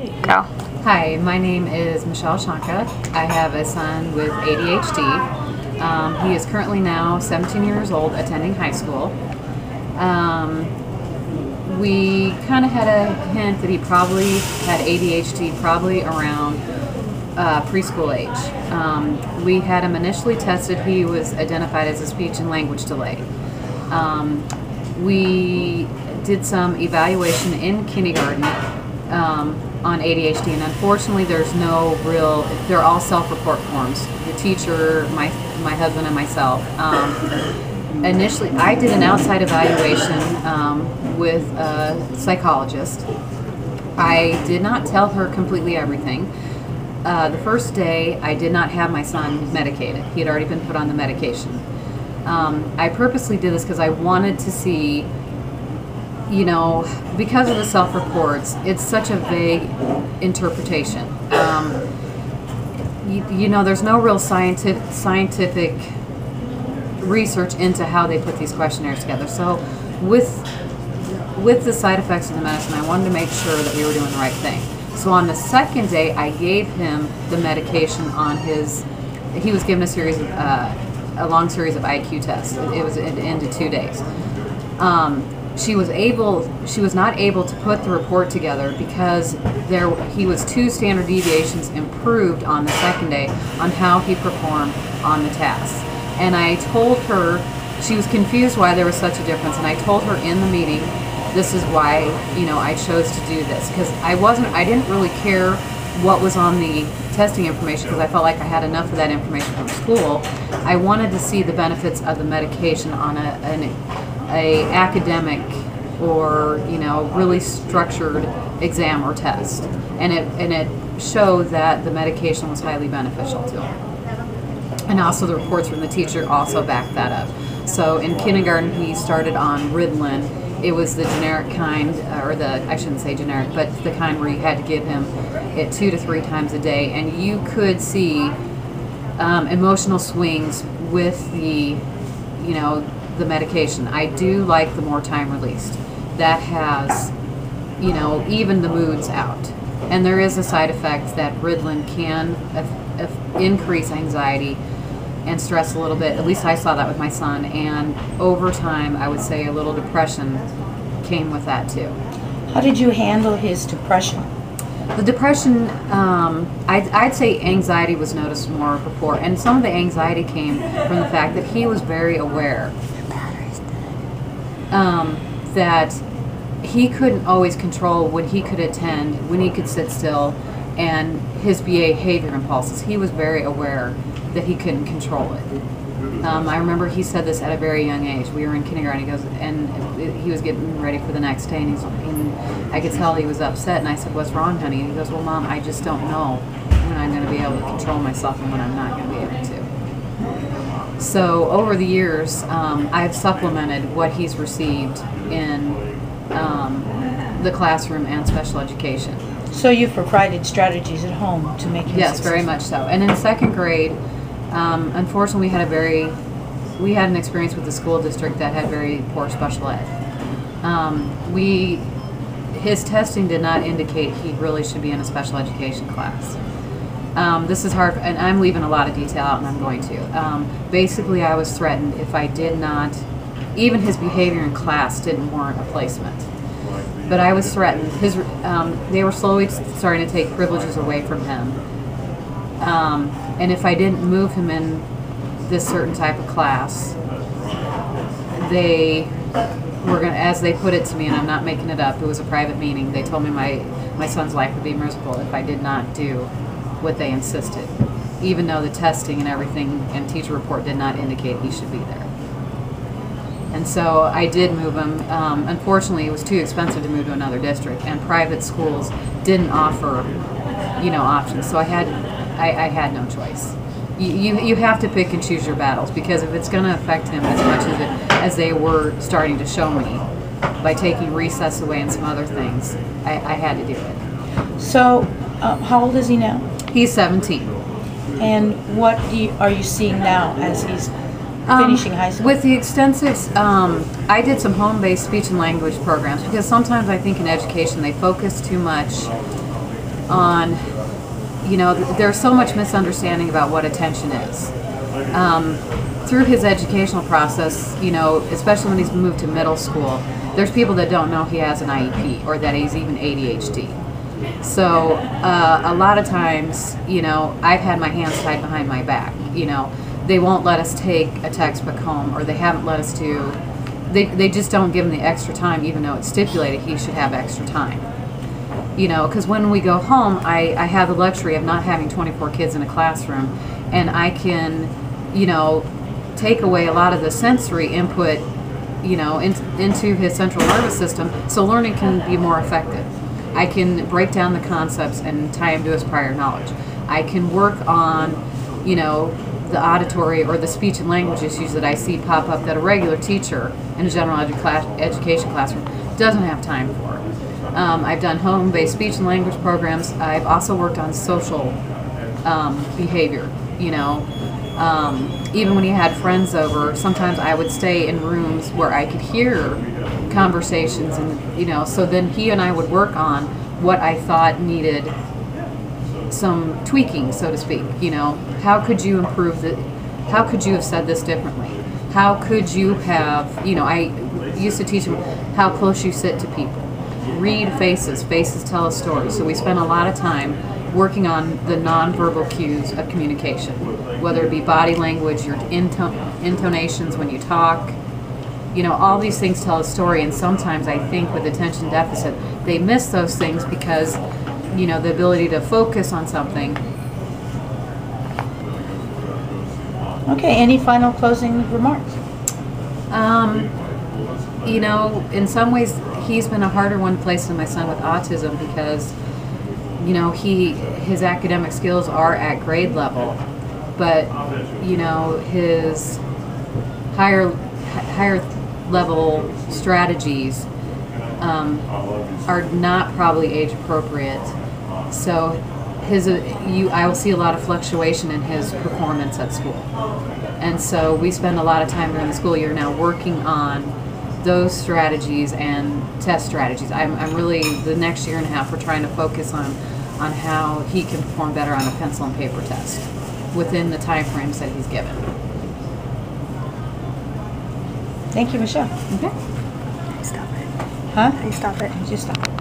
Go. Hi, my name is Michelle Shanka. I have a son with ADHD. He is currently now 17 years old, attending high school. We kind of had a hint that he probably had ADHD probably around preschool age. We had him initially tested. He was identified as a speech and language delay. We did some evaluation in kindergarten on ADHD, and unfortunately there's no real, they're all self-report forms. The teacher, my husband, and myself. Initially, I did an outside evaluation with a psychologist. I did not tell her completely everything. The first day, I did not have my son medicated. He had already been put on the medication. I purposely did this because I wanted to see, you know, because of the self-reports, it's such a vague interpretation. You know, there's no real scientific research into how they put these questionnaires together. So with the side effects of the medicine, I wanted to make sure that we were doing the right thing. So on the second day, I gave him the medication on his, he was given a long series of IQ tests. It was into 2 days. She was not able to put the report together because he was 2 standard deviations improved on the second day on how he performed on the tasks. And I told her, she was confused why there was such a difference, and I told her in the meeting, this is why, you know, I chose to do this, because I didn't really care what was on the testing information because I felt like I had enough of that information from school. I wanted to see the benefits of the medication on a academic or, you know, really structured exam or test, and it showed that the medication was highly beneficial to him. And also the reports from the teacher also backed that up. So in kindergarten, he started on Ritalin. It was the generic kind, or I shouldn't say generic, but the kind where you had to give him it 2 to 3 times a day. And you could see emotional swings with the, you know, the medication. I do like the more time released. That has, you know, even the moods out. And there is a side effect that Ritalin can increase anxiety and stress a little bit. At least I saw that with my son, and over time I would say a little depression came with that too. How did you handle his depression? The depression, I'd say anxiety was noticed more before, and some of the anxiety came from the fact that he was very aware that he couldn't always control when he could attend, when he could sit still, and his behavior impulses. He was very aware that he couldn't control it. I remember he said this at a very young age. We were in kindergarten. He goes, and he was getting ready for the next day, and I could tell he was upset. And I said, "What's wrong, honey?" And he goes, "Well, Mom, I just don't know when I'm going to be able to control myself and when I'm not going to be able to." So over the years, I've supplemented what he's received in the classroom and special education. So you've provided strategies at home to make him Yes, successful. very much so. And in 2nd grade, unfortunately, we had an experience with the school district that had very poor special ed. His testing did not indicate he really should be in a special education class. This is hard, and I'm leaving a lot of detail out, and I'm going to. Basically, I was threatened if I did not, even his behavior in class didn't warrant a placement. But I was threatened. They were slowly starting to take privileges away from him. And if I didn't move him in this certain type of class, they were going to, as they put it to me, and I'm not making it up, it was a private meeting, they told me my son's life would be miserable if I did not do what they insisted, even though the testing and everything and teacher report did not indicate he should be there. And so I did move him. Unfortunately, it was too expensive to move to another district, and private schools didn't offer, you know, options. So I had no choice. You have to pick and choose your battles, because if it's going to affect him as much as they were starting to show me by taking recess away and some other things, I had to do it. So, how old is he now? He's 17. And what are you seeing now as he's finishing high school? With the extensive, I did some home-based speech and language programs, because sometimes I think in education they focus too much on, you know, there's so much misunderstanding about what attention is. Through his educational process, you know, especially when he's moved to middle school, there's people that don't know he has an IEP or that he's even ADHD. So a lot of times, you know, I've had my hands tied behind my back. You know, they won't let us take a textbook home, or they haven't let us do, they just don't give him the extra time, even though it's stipulated he should have extra time. You know, because when we go home, I have the luxury of not having 24 kids in a classroom, and I can, you know, take away a lot of the sensory input, you know, into his central nervous system, so learning can be more effective. I can break down the concepts and tie him to his prior knowledge. I can work on, you know, the auditory or the speech and language issues that I see pop up that a regular teacher in a general education classroom doesn't have time for. I've done home-based speech and language programs. I've also worked on social behavior, you know. Even when he had friends over, sometimes I would stay in rooms where I could hear conversations, and, you know, so then he and I would work on what I thought needed some tweaking, so to speak. You know, how could you improve the, how could you have said this differently? How could you have, you know, I used to teach him how close you sit to people. Read faces. Faces tell a story. So we spent a lot of time working on the nonverbal cues of communication, whether it be body language, your intonations when you talk. You know, all these things tell a story, and sometimes I think with attention deficit, they miss those things because, you know, the ability to focus on something. Okay, any final closing remarks? You know, in some ways, he's been a harder one to place than my son with autism because, you know, his academic skills are at grade level, but, you know, his higher level strategies are not probably age appropriate. So I will see a lot of fluctuation in his performance at school. And so we spend a lot of time during the school year now working on those strategies and test strategies. I'm really, the next year and a half, we're trying to focus on how he can perform better on a pencil and paper test within the time frames that he's given. Thank you, Michelle. Okay. Stop it. Huh? Stop it. Just stop.